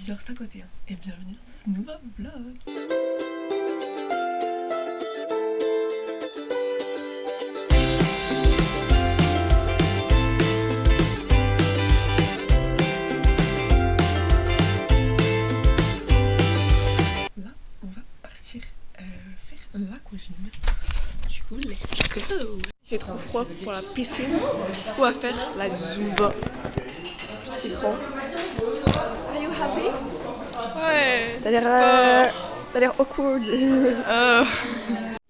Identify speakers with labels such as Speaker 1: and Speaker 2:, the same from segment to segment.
Speaker 1: 10h51 et bienvenue dans ce nouveau vlog. Là, on va partir faire l'aquagym. Du coup, let's go. Il fait trop froid pour la piscine. Du coup, on va faire la Zumba. C'est grand. Are you happy?
Speaker 2: Ouais,
Speaker 1: T'as l'air awkward.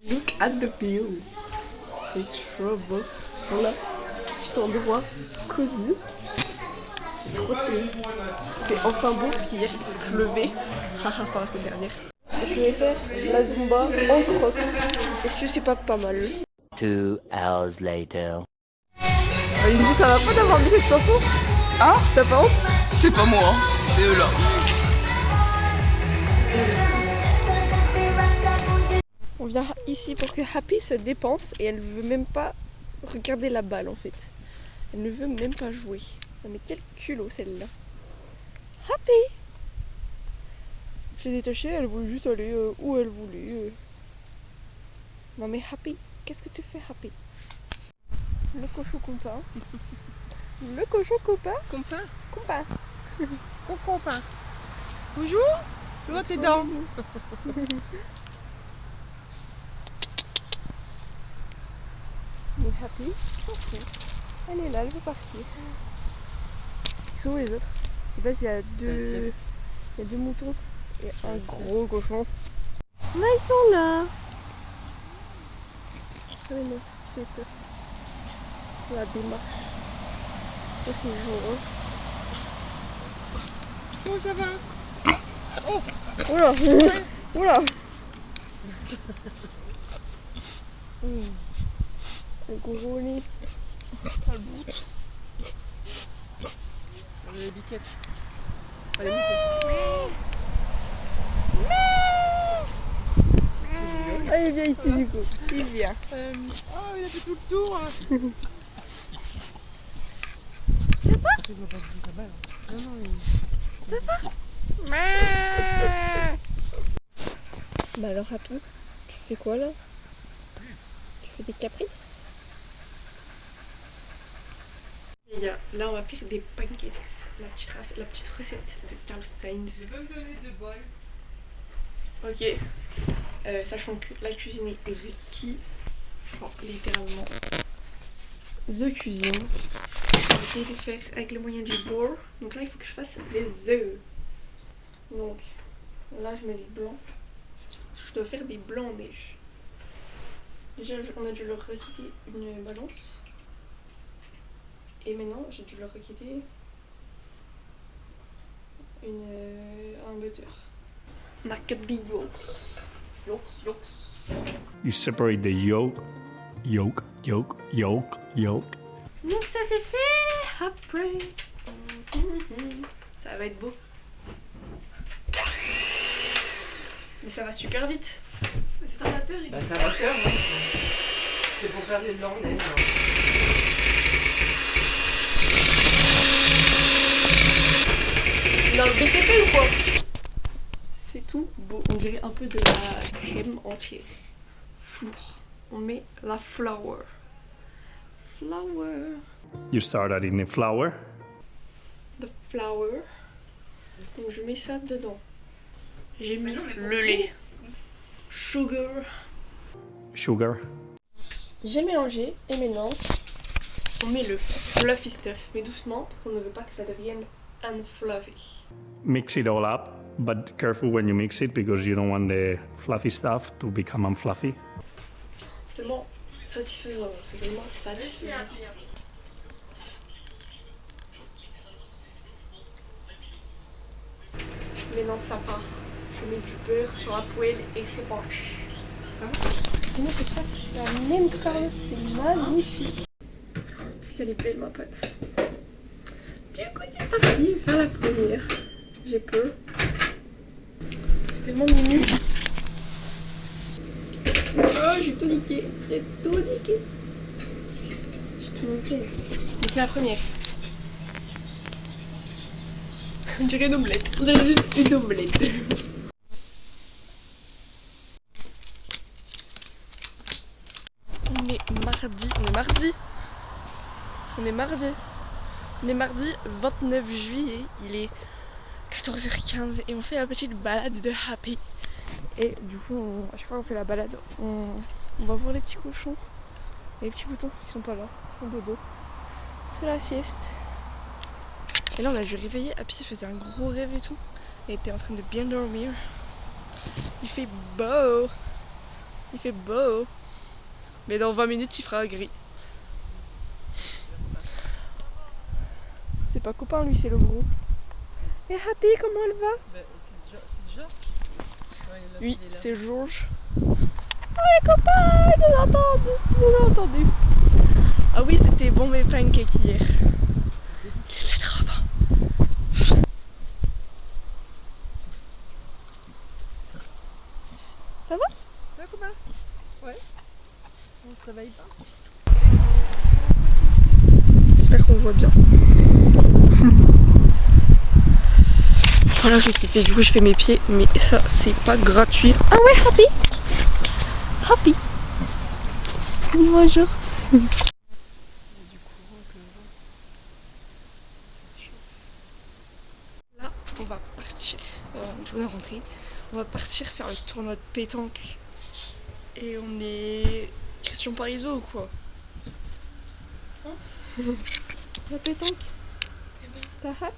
Speaker 1: Look at the view. C'est trop beau. Voilà, petit endroit cosy. C'est trop stylé. Il fait enfin beau parce qu'hier il pleuvait. Enfin la semaine dernière. Je vais faire la Zumba en crocs. Est-ce que c'est pas mal?
Speaker 3: 2 hours later.
Speaker 1: Il me dit ça va pas d'avoir mis cette chanson?
Speaker 2: Hein?
Speaker 1: T'as pas honte?
Speaker 2: C'est pas moi, c'est eux là.
Speaker 1: On vient ici pour que Happy se dépense et elle veut même pas regarder la balle en fait. Elle ne veut même pas jouer. Non mais quel culot celle-là. Happy! Je l'ai détachée, elle voulait juste aller où elle voulait. Non mais Happy, qu'est-ce que tu fais Happy? Le cochon compas. Le cochon compas.
Speaker 2: Compas.
Speaker 1: Compas.
Speaker 2: Compas. Bonjour. Je vois tes dents.
Speaker 1: Mais Happy, s'en fout. Elle est là, elle veut partir. Ils sont où les autres? Je sais pas s'il y a deux. Il y a deux moutons et un gros cochon. Là ils sont là. Ah mais non, ça fait peur. La démarche. Ça c'est jour.
Speaker 2: Comment ça va? Oh.
Speaker 1: Oula. Oula. Un gros nez.
Speaker 2: Pas le bout. Les biquettes. Allez,
Speaker 1: Allez viens ici du coup. Il vient.
Speaker 2: Oh, il a fait tout le tour.
Speaker 1: Bah alors Happy, tu fais quoi là? Tu fais des caprices? Là on va faire des pancakes, la petite recette de Carl Sainz.
Speaker 2: Tu peux me donner de bol?
Speaker 1: Ok, sachant que la cuisine est requis, bon, littéralement, the cuisine. Je vais essayer de faire avec le moyen du bord. Donc là il faut que je fasse les œufs. Donc là je mets les blancs. Je dois faire des blancs en neige. Déjà on a dû leur requitter une balance. Et maintenant j'ai dû leur requitter un butter. On a que des yolks.
Speaker 4: You separate the yolk.
Speaker 1: Donc ça c'est fait après. Ça va être beau. Mais ça va super vite.
Speaker 2: C'est un batteur, il
Speaker 5: Bah c'est un batteur, ouais. C'est pour faire des blancs en neige.
Speaker 1: Dans le BTP ou quoi? C'est tout beau. On dirait un peu de la crème entière. Flour. On met la flour. Flour.
Speaker 4: You start adding the flour.
Speaker 1: The flour. Donc je mets ça dedans. J'ai mis
Speaker 2: non, mais
Speaker 1: le lait. Sugar.
Speaker 4: Sugar.
Speaker 1: J'ai mélangé et maintenant on met le fluffy stuff. Mais doucement parce qu'on ne veut pas que ça devienne unfluffy.
Speaker 4: Mix it all up, but careful when you mix it because you don't want the fluffy stuff to become unfluffy.
Speaker 1: C'est tellement satisfaisant. C'est vraiment satisfaisant. Maintenant ça part. Je mets du beurre sur la poêle et c'est parti. Sinon cette pâte c'est la même farce, c'est magnifique. Parce qu'elle est belle ma pâte. Du coup c'est parti, je vais faire la première. J'ai peur. C'est tellement mignon. Oh j'ai tout niqué. J'ai tout niqué. Mais c'est la première. On dirait une omelette. On dirait juste une omelette. On est mardi. On est mardi 29 juillet. Il est 14h15 et on fait la petite balade de Happy. Et du coup, à chaque fois qu'on fait la balade, on va voir les petits cochons. Et les petits boutons, ils sont pas là, ils sont dodo. C'est la sieste. Et là on a dû réveiller, Happy faisait un gros rêve et tout. Il était en train de bien dormir. Il fait beau. Mais dans 20 minutes il fera gris. C'est pas copain lui, c'est le gros. Et Happy, comment elle va?
Speaker 2: C'est Georges.
Speaker 1: Oui, c'est Georges. Oh les copains, ils nous entendez. Ah oui, c'était bon mes pancakes hier. C'était trop bon. Ça va?
Speaker 2: Ouais, copain. Ouais. On se réveille pas.
Speaker 1: J'espère qu'on voit bien. Voilà, j'ai kiffé. Du coup, je fais mes pieds, mais ça, c'est pas gratuit. Ah ouais, Happy. Bonjour. Là, on va partir. On est rentré. On va partir faire le tournoi de pétanque. Et on est Christian Parizeau ou quoi? La pétanque? T'as hâte?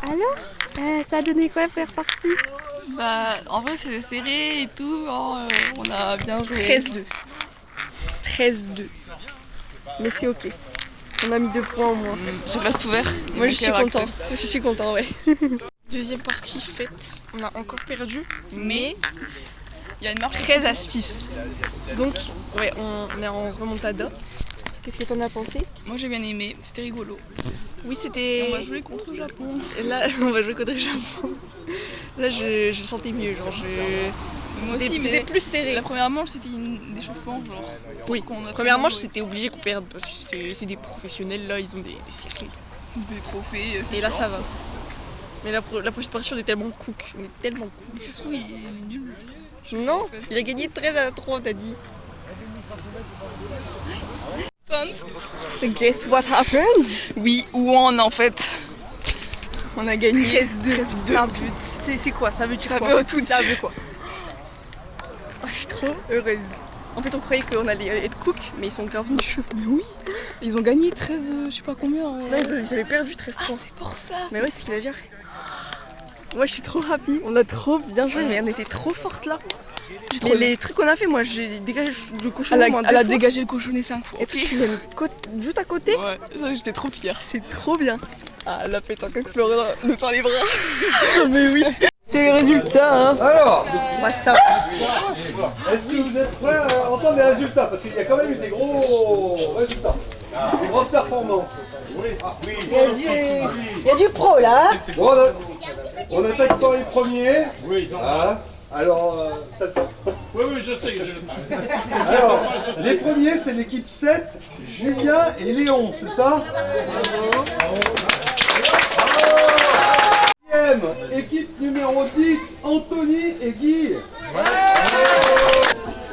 Speaker 1: Alors, ça a donné quoi la première partie?
Speaker 6: Bah, en vrai, c'est serré et tout. Hein, on a bien joué.
Speaker 1: 13-2. 13-2. Mais c'est ok. On a mis 2 points en moins.
Speaker 6: Je reste ouvert.
Speaker 1: Moi, je suis content. Ouais. Deuxième partie faite. On a encore perdu.
Speaker 6: Mais il y a une marche
Speaker 1: 13-6. Donc, ouais, on est en remontada. Qu'est-ce que t'en as pensé?
Speaker 6: Moi, j'ai bien aimé. C'était rigolo.
Speaker 1: Oui,
Speaker 6: Et
Speaker 1: c'était.
Speaker 6: on va jouer contre le Japon.
Speaker 1: Et là, on va jouer contre le Japon. Là, je le sentais mieux. Genre,
Speaker 6: Moi aussi,
Speaker 1: c'était
Speaker 6: mais
Speaker 1: plus serré.
Speaker 6: la première manche, c'était d'échauffement, genre.
Speaker 1: Oui,
Speaker 6: qu'on a
Speaker 1: première
Speaker 6: vraiment
Speaker 1: manche,
Speaker 6: joué.
Speaker 1: c'était obligé qu'on perde parce que c'est des professionnels là, ils ont des circuits.
Speaker 6: Des trophées. c'est
Speaker 1: Et là,
Speaker 6: sûr.
Speaker 1: ça va. Mais la prochaine partie, on est tellement cook.
Speaker 6: Mais ça se trouve, il est nul.
Speaker 1: Non, il a gagné 13-3, t'as dit. Guess what happened?
Speaker 6: Oui, ou on en fait. On a gagné
Speaker 1: 13-2. C'est quoi? Ça veut dire
Speaker 6: Ça
Speaker 1: quoi?
Speaker 6: veut tout
Speaker 1: Ça
Speaker 6: dire.
Speaker 1: veut quoi? Oh, je suis trop heureuse. En fait, on croyait qu'on allait être cook, mais ils sont grave nuls.
Speaker 6: Mais oui, ils ont gagné 13, je sais pas combien.
Speaker 1: Non, ils avaient perdu 13-3.
Speaker 6: Ah, c'est pour ça.
Speaker 1: Mais ouais, c'est ce qu'il va dire. Moi, je suis trop happy. On a trop bien joué, mais on était trop fortes là. Mais les trucs qu'on a fait, moi, j'ai dégagé le cochon.
Speaker 6: Elle
Speaker 1: moins
Speaker 6: a
Speaker 1: 2 fois.
Speaker 6: dégagé le cochonnet 5 fois.
Speaker 1: Et puis, tu l'aimes juste à côté.
Speaker 6: Ouais, ça, j'étais trop fière.
Speaker 1: C'est trop bien. Ah, la pétanque explorer nous tend les bras. Mais oui. C'est les résultats, hein.
Speaker 5: Alors,
Speaker 1: Moi, ça.
Speaker 5: est-ce que vous êtes prêts à entendre les résultats? Parce qu'il y a quand même eu des gros résultats. Des grosses performances.
Speaker 7: Il y a du pro là, hein.
Speaker 5: Bon, on attaque par les premiers. Oui, voilà. Alors, t'as le temps.
Speaker 8: Oui, je sais que j'ai le temps.
Speaker 5: Alors, les premiers, c'est l'équipe 7, Julien et Léon, c'est ça? Deuxième, équipe numéro 10, Anthony et Guy.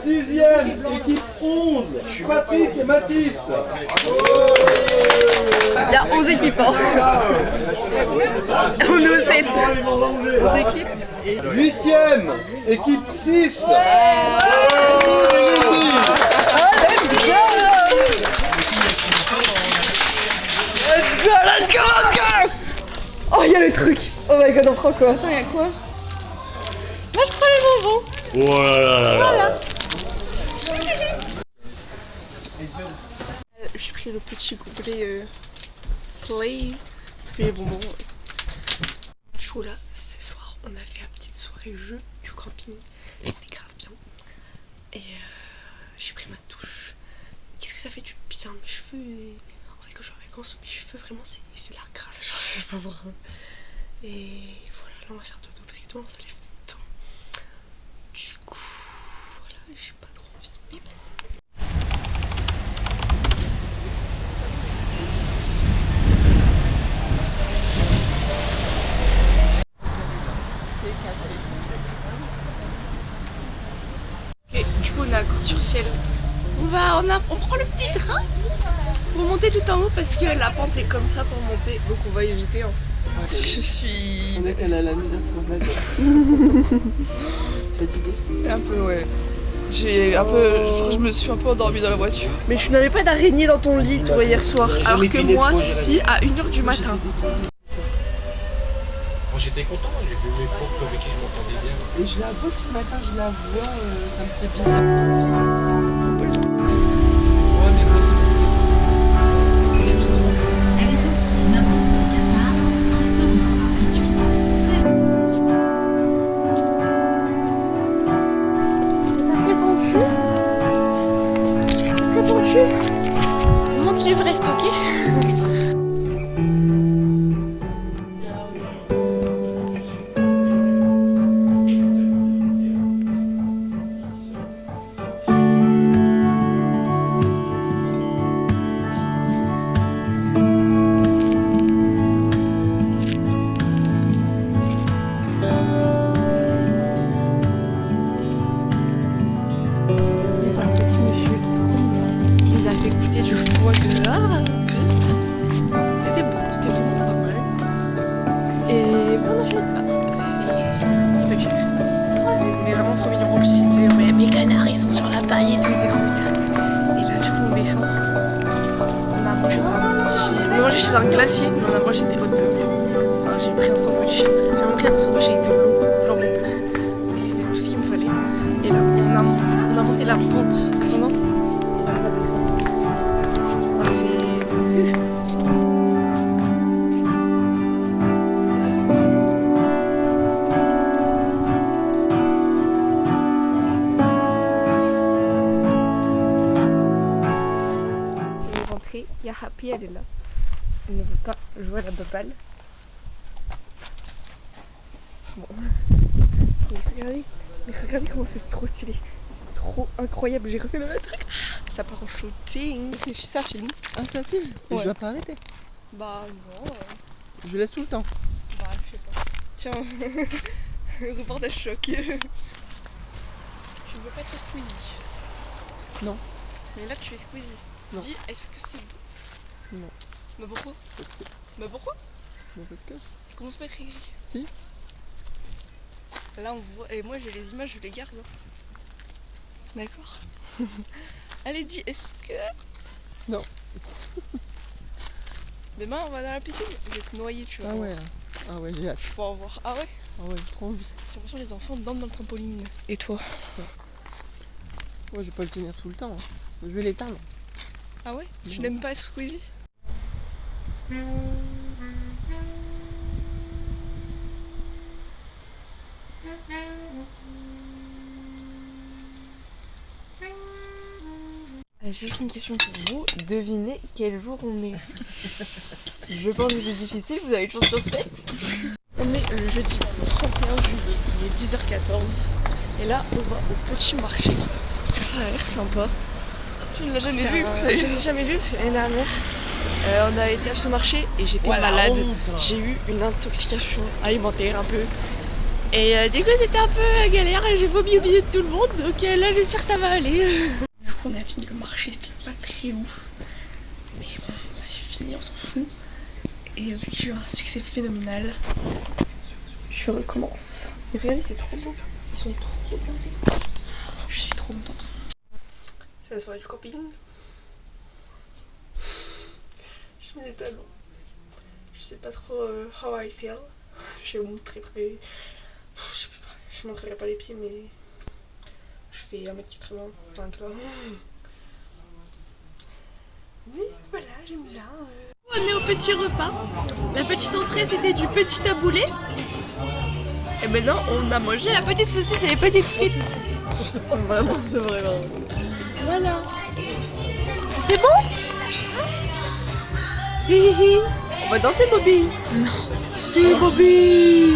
Speaker 5: Sixième, équipe 11, Patrick et Mathis.
Speaker 1: Il y a 11 équipes. Hein. On est au 7.
Speaker 5: 11 équipes. Huitième, équipe 6.
Speaker 1: Let's go. Oh, il y a le truc. Oh my god, on prend quoi?
Speaker 6: Attends, y'a quoi?
Speaker 1: Moi, je prends les bonbons.
Speaker 8: Oh là là là là.
Speaker 1: Voilà. J'ai pris le petit gobelet Slay. Puis les bonbons. Chou là, ce soir, on a fait la petite soirée jeu du camping. C'était grave bien. Et j'ai pris ma douche. Qu'est-ce que ça fait du bien? Mes cheveux. En fait, quand je suis en vacances, mes cheveux, vraiment, c'est de la grâce. Genre, je sais pas voir. Et voilà, là, on va faire dodo parce que demain, on se lève tôt. Du coup, voilà, j'ai pas trop envie. Mais bon. ciel. On prend le petit train pour monter tout en haut parce que la pente est comme ça pour monter. Donc on va éviter. Hein. Je suis...
Speaker 2: Elle a la misère de son fatiguée.
Speaker 6: Un peu, ouais. Je me suis un peu endormie dans la voiture.
Speaker 1: Mais tu n'avais pas d'araignée dans ton lit toi hier soir. Alors que moi, si, à 1h du matin.
Speaker 8: Moi j'étais content, j'ai vu mes profs avec qui je m'entendais bien.
Speaker 2: Et je la vois, puis ce matin je la vois, ça me fait bizarre. Ouais, mais quand
Speaker 1: On monte l'Everest, ok? C'était bon, c'était vraiment pas mal. Et on n'achète pas, ça fait cher. Mais vraiment trop mignon. En plus, il disait, mais mes canards ils sont sur la paille et tout, était trop mignon. Et là, du coup, on descend. On a mangé chez un glacier, mais on a mangé des hot dogs. Enfin, j'ai pris un sandwich. J'ai vraiment pris un sandwich avec de l'eau, genre mon père. Et c'était tout ce qu'il me fallait. Et là, on a monté la pente ascendante. Ça descend. Ah, c'est... Il y a Happy, elle est là. Elle ne veut pas jouer à la baballe. Bon. Mais regardez comment c'est trop stylé. C'est trop incroyable. J'ai refait le même truc. Ça part en shooting. Ça filme.
Speaker 2: ah, ça filme. Et
Speaker 1: Ouais.
Speaker 2: je dois pas arrêter.
Speaker 1: Bah non.
Speaker 2: Je laisse tout le temps.
Speaker 1: Bah je sais pas. Tiens. Reportage choc. Tu veux pas être Squeezie?
Speaker 2: Non.
Speaker 1: Mais là tu es Squeezie.
Speaker 2: Non.
Speaker 1: Dis, est-ce que c'est beau?
Speaker 2: Non.
Speaker 1: Mais pourquoi?
Speaker 2: Parce que.
Speaker 1: Mais pourquoi?
Speaker 2: Non, parce que.
Speaker 1: Je commence pas à être écrit.
Speaker 2: Si.
Speaker 1: Là on voit, et moi j'ai les images, je les garde. Hein. D'accord. Allez, dis, est-ce que...
Speaker 2: Non.
Speaker 1: Demain on va dans la piscine, je vais te noyer, tu vois.
Speaker 2: Ah ouais. Ah ouais, j'ai hâte.
Speaker 1: Je peux en voir. Ah ouais?
Speaker 2: Ah ouais, j'ai trop envie.
Speaker 1: J'ai l'impression que les enfants dorment dans le trampoline. Et toi?
Speaker 2: Moi, je vais pas le tenir tout le temps. Hein. Je vais l'éteindre.
Speaker 1: Ah ouais? Tu
Speaker 2: Non.
Speaker 1: n'aimes pas être Squeezie? J'ai juste une question pour vous. Devinez quel jour on est. Je pense que c'est difficile, vous avez une chance sur 7. On est le jeudi 31 juillet, il est 10h14. Et là, on va au petit marché. Ça a l'air sympa.
Speaker 6: Tu ne l'as jamais
Speaker 1: C'est
Speaker 6: vu?
Speaker 1: Je ne l'ai jamais vu parce que l'année dernière, on a été à ce marché et j'étais
Speaker 6: Voilà,
Speaker 1: malade.
Speaker 6: honte.
Speaker 1: J'ai eu une intoxication alimentaire un peu. Et du coup, c'était un peu galère et j'ai vomi au milieu de tout le monde. Donc là, j'espère que ça va aller. Du coup, on a fini le marché, c'était pas très ouf. Mais bon, c'est fini, on s'en fout. Et vu que j'ai eu un succès phénoménal, je recommence. Mais regardez, c'est trop beau. Ils sont trop bien faits. Je suis trop contente. C'est la soirée du camping. Je mets des talons. Je sais pas trop how I feel. Je vais vous montrer très... Je montrerai pas les pieds, mais... Je fais 1m85 là. Mais voilà, j'aime bien. On est au petit repas. La petite entrée, c'était du petit taboulé. Et maintenant, on a mangé la petite saucisse et les petites frites. Vraiment, c'est vrai. Voilà. C'est bon? Hihihi. On va danser, Bobby. Non. Si, Bobby.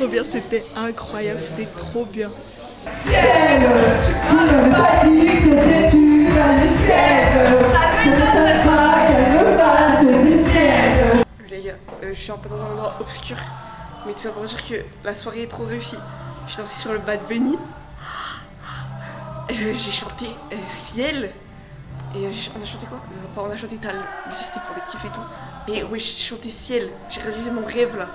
Speaker 1: trop bien, c'était incroyable, c'était trop bien. Les gars, je suis un peu dans un endroit obscur, mais tout ça pour dire que la soirée est trop réussie. J'ai dansé sur le Bad Bunny, j'ai chanté Ciel, et on a chanté quoi? On a chanté Tal, mais ça c'était pour le kiff et tout. Mais ouais, j'ai chanté Ciel, j'ai réalisé mon rêve là.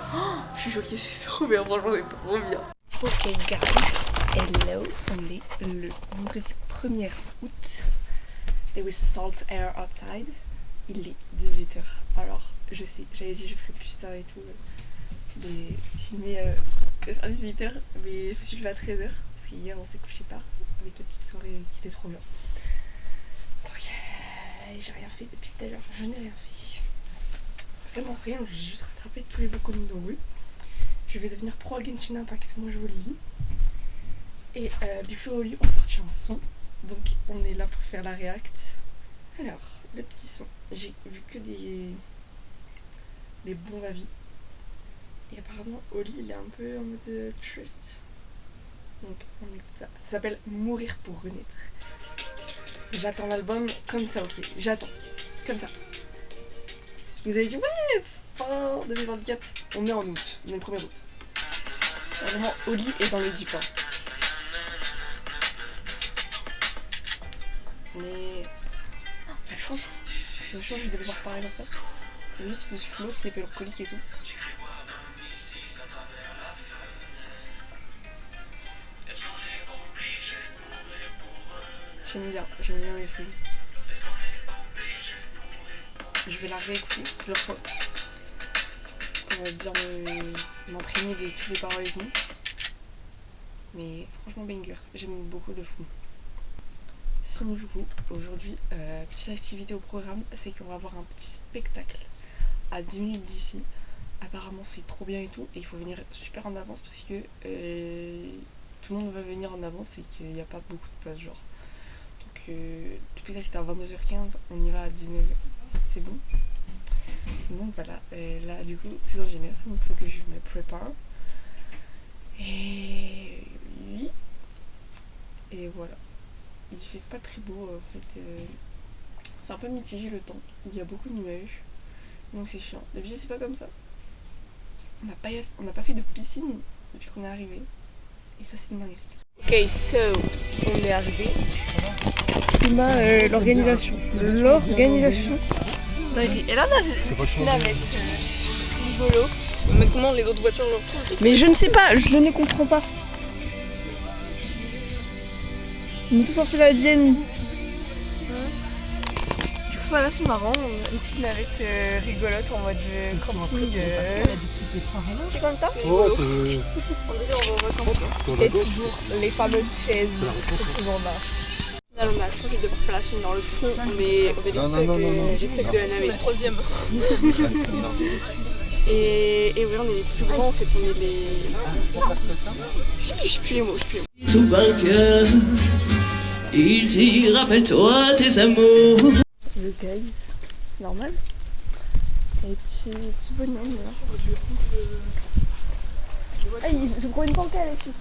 Speaker 1: Je suis choquée, c'est trop bien, franchement c'est trop bien. Ok guys, hello, on est le vendredi 1er août. There was salt air outside. Il est 18h. Alors, je sais, j'avais dit je ferais plus ça et tout. Mais filmer à 18h, mais je me suis levée à 13h. Parce qu'hier on s'est couché tard avec la petite soirée qui était trop bien. Donc, j'ai rien fait depuis tout à l'heure, je n'ai rien fait. Vraiment rien, j'ai juste rattrapé tous les vocaux de Rue. Je vais devenir pro à Genshin Impact, moi je vous le dis. Et Big Flo et Oli ont sorti un son, donc on est là pour faire la react. Alors, le petit son, j'ai vu que des bons avis. Et apparemment Oli il est un peu en mode trust. Donc on écoute ça. Ça s'appelle Mourir pour renaître. J'attends l'album comme ça, ok. J'attends. Comme ça. Vous avez dit ouais, fin 2024. On est en août. On est le 1er août. Vraiment, Oli est dans le deep. Hein. Mais... Oh, t'as la chance. T'as la chance de devoir parler comme ça. Lui c'est plus Flo qui est mélancolique et tout. J'aime bien les films. Je vais la réécouter plusieurs fois pour bien m'imprégner de toutes les paroles et tout. Mais franchement banger, j'aime beaucoup de fou. Sinon du coup, aujourd'hui, petite activité au programme, c'est qu'on va avoir un petit spectacle à 10 minutes d'ici. Apparemment c'est trop bien et tout, et il faut venir super en avance parce que tout le monde va venir en avance et qu'il n'y a pas beaucoup de place genre. Donc le spectacle est à 22h15, on y va à 19h, c'est bon. Donc voilà, là du coup c'est dans général, il faut que je me prépare. Et oui. Et voilà. Il fait pas très beau en fait. C'est un peu mitigé le temps. Il y a beaucoup de nuages. Donc c'est chiant. D'habitude c'est pas comme ça. On n'a pas fait de piscine depuis qu'on est arrivé. Et ça c'est une dinguerie. Ok, so on est arrivé. On a l'organisation. Dinguerie. Et là on a cette petite navette. Rigolo.
Speaker 6: On va mettre comment les autres voitures genre tout?
Speaker 1: Mais je ne sais pas, je ne comprends pas. On est tous en filadienne. Du coup voilà c'est marrant, on a une petite navette rigolote en mode camping. C'est comme ça?
Speaker 8: Oh,
Speaker 6: On dirait on va en vacances.
Speaker 1: Et toujours les fameuses chaises, c'est toujours là. Là on a changé de place, on est dans le fond, on est les tech de la navette.
Speaker 6: Le troisième.
Speaker 1: Et oui, on est les plus grands en fait, on est les... Je sais plus les mots,
Speaker 7: Tout par cœur, il dit rappelle-toi tes amours.
Speaker 1: Le guys, c'est normal. Et petit bonhomme là. Ah, ils ont une pancale ici.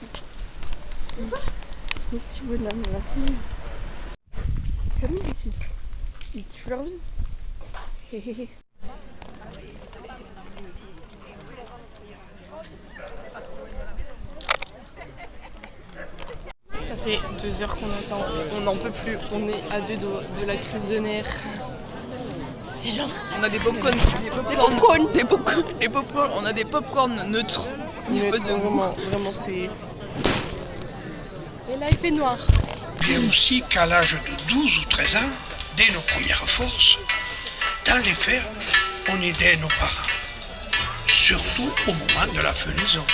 Speaker 1: Les petits bonhommes là. Ils s'amusent ici. Ils kiffent leur vie. Ça fait 2 heures qu'on attend, on n'en peut plus, on est à 2 doigts de la crise de nerfs. C'est lent.
Speaker 6: On a des popcorn, on a des popcorn neutres.
Speaker 1: Vraiment c'est... Et là il fait noir.
Speaker 9: Bien aussi qu'à l'âge de 12 ou 13 ans, dès nos premières forces, dans les fermes, on aidait nos parents. Surtout au moment de la fenaison.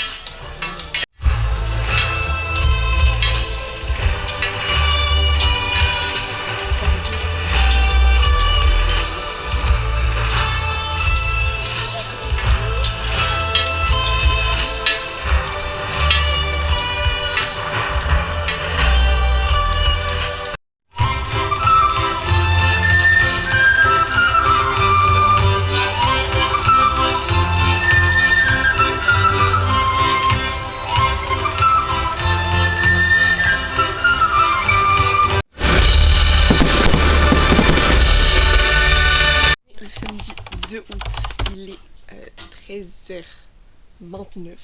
Speaker 1: 12h29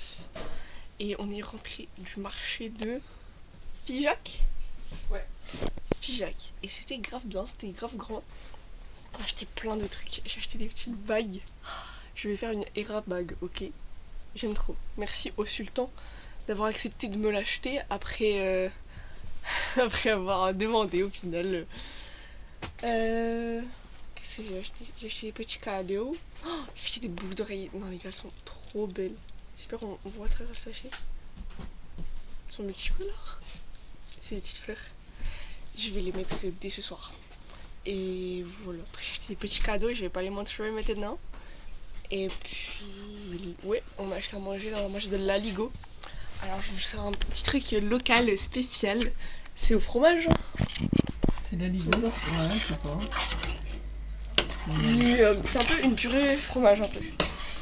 Speaker 1: et on est rentré du marché de Figeac. Ouais, Figeac. Et c'était grave bien, c'était grave grand. On a acheté plein de trucs. J'ai acheté des petites bagues. Je vais faire une Hera bague, ok? J'aime trop. Merci au sultan d'avoir accepté de me l'acheter après, après avoir demandé au final. Qu'est-ce que j'ai acheté? J'ai acheté des petits cadeaux. Oh, j'ai acheté des boucles d'oreilles. Non les gars, elles sont trop belles. J'espère qu'on voit à travers le sachet. Elles sont multicolores. C'est des petites fleurs. Je vais les mettre dès ce soir. Et voilà, après j'ai acheté des petits cadeaux et je vais pas les montrer maintenant. Et puis, ouais, on m'a acheté à manger, on a mangé de l'aligot. Alors je vous sers un petit truc local spécial. C'est au fromage.
Speaker 2: C'est l'aligot. Ouais, je sais pas.
Speaker 1: C'est un peu une purée fromage un peu.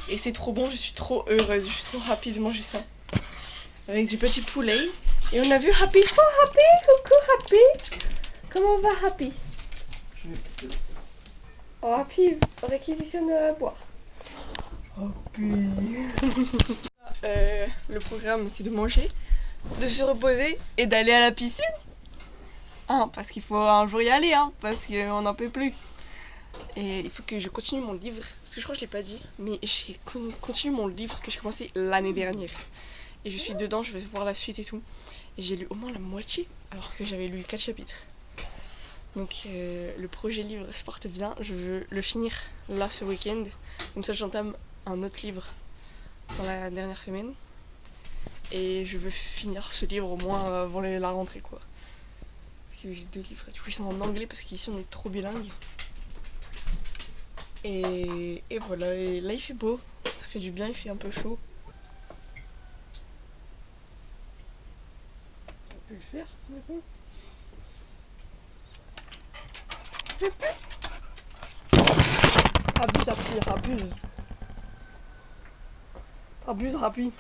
Speaker 1: Et c'est trop bon, je suis trop heureuse, je suis trop happy de manger ça. Avec du petit poulet. Et on a vu Happy. Oh Happy, coucou Happy. Comment va Happy? Oh Happy, réquisitionne à boire. Happy. Le programme c'est de manger, de se reposer et d'aller à la piscine. Hein, parce qu'il faut un jour y aller, hein, parce qu'on n'en peut plus. Et il faut que je continue mon livre, parce que je crois que je l'ai pas dit, mais j'ai continué mon livre que j'ai commencé l'année dernière. Et je suis dedans, je vais voir la suite et tout. Et j'ai lu au moins la moitié, alors que j'avais lu 4 chapitres. Donc le projet livre se porte bien, je veux le finir là ce week-end. Comme ça j'entame un autre livre dans la dernière semaine. Et je veux finir ce livre au moins avant la rentrée quoi. Parce que j'ai 2 livres, du coup ils sont en anglais parce qu'ici on est trop bilingue. Et voilà, et là il fait beau, ça fait du bien, il fait un peu chaud. On peut le faire, mais bon. Abuse, abuse. Abuse, rapide.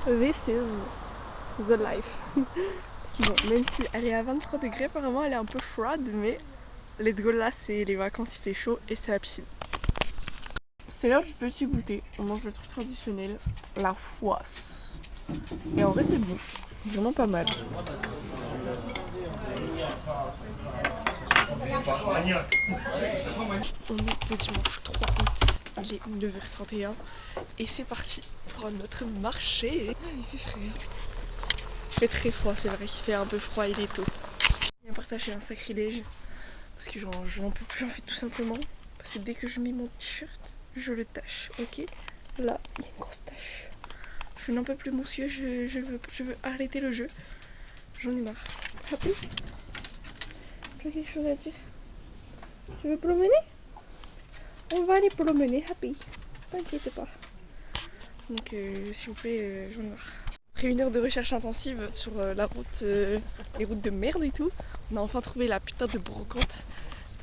Speaker 1: This is the life. Bon, même si elle est à 23 degrés, apparemment elle est un peu froide, mais let's go, là c'est les vacances, il fait chaud et c'est la piscine. C'est l'heure du petit goûter, on mange le truc traditionnel, la foisse. Et en vrai c'est bon, vraiment pas mal. On est le dimanche 3 août, il est 9h31 et c'est parti pour un autre marché. Il fait frais. Il fait très froid, c'est vrai qu'il fait un peu froid, il est tôt. Je viens partager un sacrilège parce que j'en peux plus en fait tout simplement. Parce que dès que je mets mon t-shirt, je le tâche, ok? Là, il y a une grosse tache. Je n'en peux plus monsieur, je veux arrêter le jeu. J'en ai marre. Happy? Tu as quelque chose à dire? Tu veux promener? On va aller promener, Happy. T'inquiète pas. Donc s'il vous plaît, j'en ai marre. Après 1 heure de recherche intensive sur la route, les routes de merde et tout, on a enfin trouvé la putain de brocante.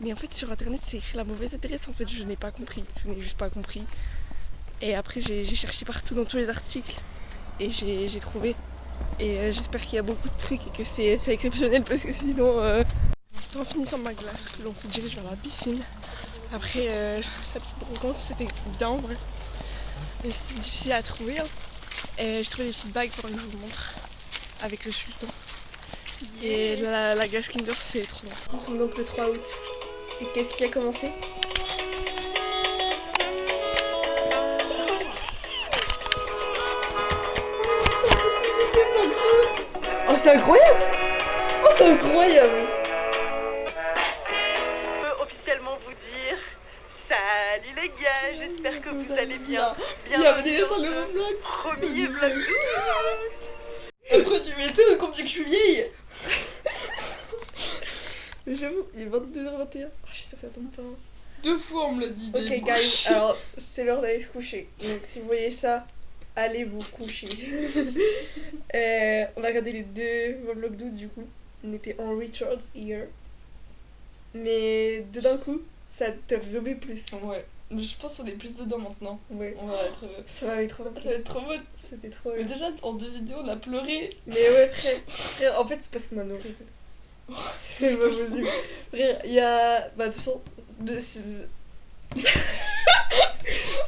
Speaker 1: Mais en fait sur internet c'est écrit la mauvaise adresse, en fait je n'ai pas compris. Je n'ai juste pas compris. Et après j'ai cherché partout dans tous les articles et j'ai trouvé. Et j'espère qu'il y a beaucoup de trucs et que c'est exceptionnel parce que sinon... C'est en finissant ma glace que l'on se dirige vers la piscine. Après la petite brocante c'était bien en vrai. Mais c'était difficile à trouver. Hein. Et j'ai trouvé des petites bagues pour que je vous montre. Avec le sultan. Et la glace Kinder fait trop bon. Nous sommes donc le 3 août. Et qu'est-ce qui a commencé? Oh c'est incroyable! Oh c'est incroyable! Officiellement vous dire salut les gars, j'espère que vous allez bien. Bienvenue dans ce vlog. Premier vlog de tout. Après tu m'étonnes comme tu dis que je suis vieille. J'avoue, il est 22h21. Oh, j'espère que ça tombe pas.
Speaker 6: 2 fois on me l'a dit.
Speaker 1: Ok guys, alors c'est l'heure d'aller se coucher. Donc si vous voyez ça, allez vous coucher. On a regardé les 2 vlogs d'août du coup. On était en Richard hier. Mais de d'un coup, ça te remet plus.
Speaker 6: Ouais. Je pense qu'on est plus dedans maintenant.
Speaker 1: Ouais.
Speaker 6: On va être...
Speaker 1: Ça va être trop
Speaker 6: Ça va être trop beau.
Speaker 1: C'était trop
Speaker 6: Mais
Speaker 1: bien.
Speaker 6: déjà en 2 vidéos on a pleuré.
Speaker 1: Mais ouais, frère, en fait c'est parce qu'on a nos rythmes. C'est pas possible. Frère, il y a... Bah de toute façon, si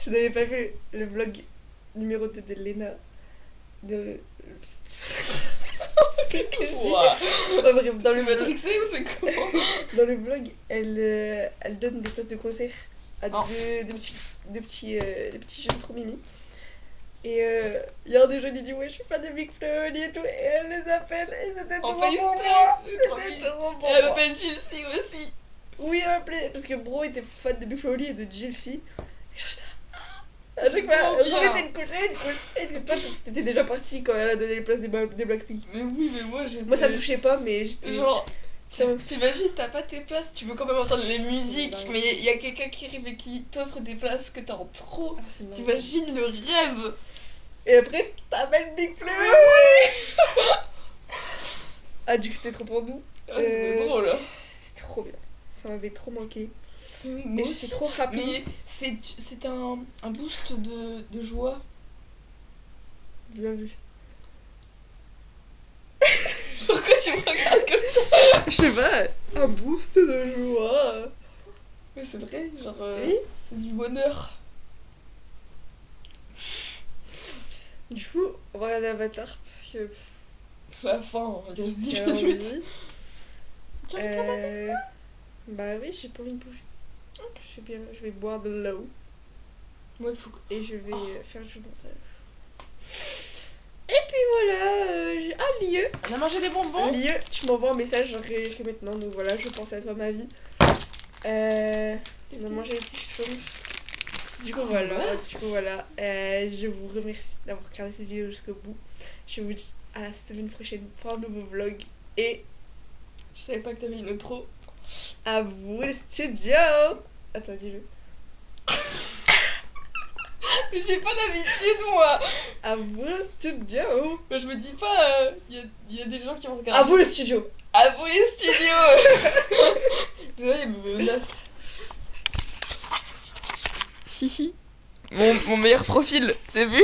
Speaker 1: vous n'avez pas vu le vlog numéro 2 de Lena, de... Qu'est-ce que je dis? Bah, bref, dans le vlog,
Speaker 6: Matrixé ou c'est comment?
Speaker 1: dans le vlog, elle donne des places de concert à
Speaker 6: Oh.
Speaker 1: deux petits jeunes trop mimi. Et il y a un des jeunes qui dit ouais je suis fan de Big Flo et Oli et tout, et elle les appelle et c'était
Speaker 6: En
Speaker 1: trop bon pour
Speaker 6: FaceTime,
Speaker 1: moi.
Speaker 6: c'est trop
Speaker 1: C'était
Speaker 6: mignon.
Speaker 1: trop bon
Speaker 6: Et elle
Speaker 1: pour moi.
Speaker 6: m'appelle Chelsea aussi.
Speaker 1: Oui, elle m'appelait parce que Bro était fan de Big Flo et Oli et de GLC. Et j'étais à chaque fois,
Speaker 6: Trop
Speaker 1: elle
Speaker 6: bien.
Speaker 1: était une couchée. Et toi t'étais déjà partie quand elle a donné les places des Blackpink.
Speaker 6: Mais oui, mais moi j'étais...
Speaker 1: Moi ça me touchait pas mais j'étais
Speaker 6: Genre...
Speaker 1: ça me-
Speaker 6: T'imagines, t'as pas tes places, tu peux quand même entendre les musiques, mais il y a quelqu'un qui arrive et qui t'offre des places que t'as en trop.
Speaker 1: Ah, c'est marrant.
Speaker 6: T'imagines le rêve.
Speaker 1: Et après t'appelles Big Flo. Ah du coup c'était trop pour nous.
Speaker 6: Ah, c'est drôle.
Speaker 1: C'était trop bien. Ça m'avait trop manqué.
Speaker 6: Moi
Speaker 1: Et je suis
Speaker 6: aussi.
Speaker 1: trop happy.
Speaker 6: Mais c'est un boost de joie.
Speaker 1: Bien vu.
Speaker 6: Pourquoi tu me regardes comme ça?
Speaker 1: Je sais pas, un boost de joie.
Speaker 6: Mais c'est vrai, genre...
Speaker 1: Oui.
Speaker 6: C'est du bonheur.
Speaker 1: Du coup, on va regarder Avatar parce que
Speaker 6: La fin, il reste 10
Speaker 1: j'ai
Speaker 6: minutes.
Speaker 1: envie.
Speaker 6: Tu regardes
Speaker 1: Bah oui, j'ai pas envie de bouger. Je vais boire de l'eau
Speaker 6: Moi, il faut que...
Speaker 1: et je vais faire du montage. Et puis voilà, j'ai un lieu.
Speaker 6: On a mangé des bonbons.
Speaker 1: Lieu, tu m'envoies un message que maintenant, donc voilà, je pense à toi ma vie. On a mangé les petits chaumes. Du coup voilà, je vous remercie d'avoir regardé cette vidéo jusqu'au bout. Je vous dis à la semaine prochaine pour un nouveau vlog. Et
Speaker 6: Je savais pas que t'avais une outro.
Speaker 1: à vous le studio. Attends, dis-le.
Speaker 6: Mais j'ai pas l'habitude, moi.
Speaker 1: À vous le studio.
Speaker 6: Moi, je me dis pas, il y a des gens qui vont regarder.
Speaker 1: À vous le studio.
Speaker 6: À vous les studios. Déjà, il me menace. Hihi. Mon meilleur profil, c'est vu.